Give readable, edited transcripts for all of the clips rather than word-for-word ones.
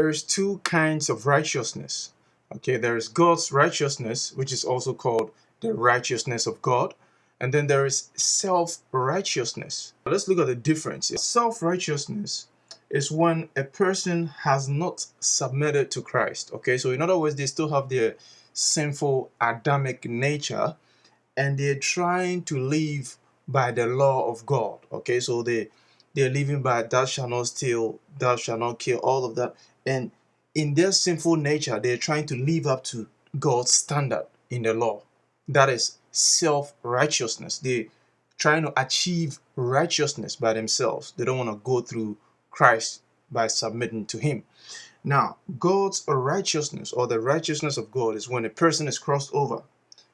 there's two kinds of righteousness. Okay, there is God's righteousness, which is also called the righteousness of God. And then there is self-righteousness. Let's look at the difference. Self-righteousness is when a person has not submitted to Christ. Okay, so in other words, they still have their sinful Adamic nature and they're trying to live by the law of God. Okay, so they're living by thou shalt not steal, thou shalt not kill, all of that. And in their sinful nature, they're trying to live up to God's standard in the law. That is self-righteousness. They're trying to achieve righteousness by themselves. They don't want to go through Christ by submitting to Him. Now, God's righteousness, or the righteousness of God, is when a person is crossed over.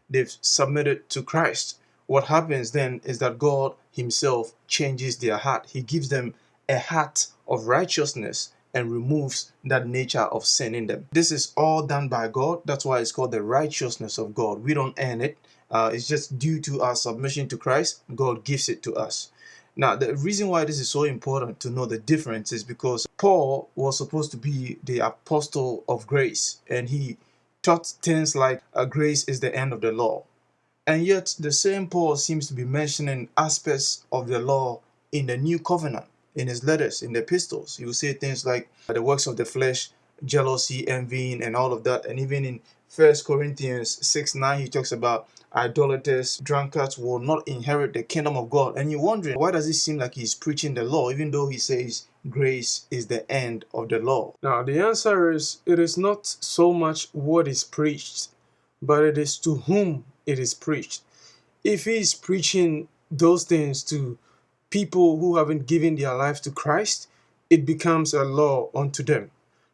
They've submitted to Christ. What happens then is that God Himself changes their heart. He gives them a heart of righteousness and removes that nature of sin in them. This is all done by God. That's why it's called the righteousness of God. We don't earn it. It's just due to our submission to Christ. God gives it to us. Now, the reason why this is so important to know the difference is because Paul was supposed to be the apostle of grace, and he taught things like grace is the end of the law. And yet the same Paul seems to be mentioning aspects of the law in the new covenant, in his letters, in the epistles. He will say things like the works of the flesh, jealousy, envying, and all of that. And even in 1 Corinthians 6:9, he talks about idolaters, drunkards will not inherit the kingdom of God. And you're wondering, why does it seem like he's preaching the law, even though he says grace is the end of the law? Now, the answer is, it is not so much what is preached, but it is to whom it is preached. If he is preaching those things to people who haven't given their life to Christ, it becomes a law unto them.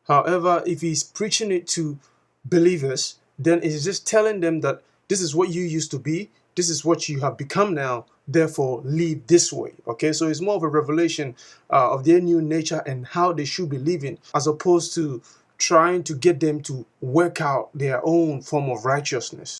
However, if he's preaching it to believers, then it's just telling them that this is what you used to be, this is what you have become now, therefore live this way. Okay, so it's more of a revelation of their new nature and how they should be living, as opposed to trying to get them to work out their own form of righteousness.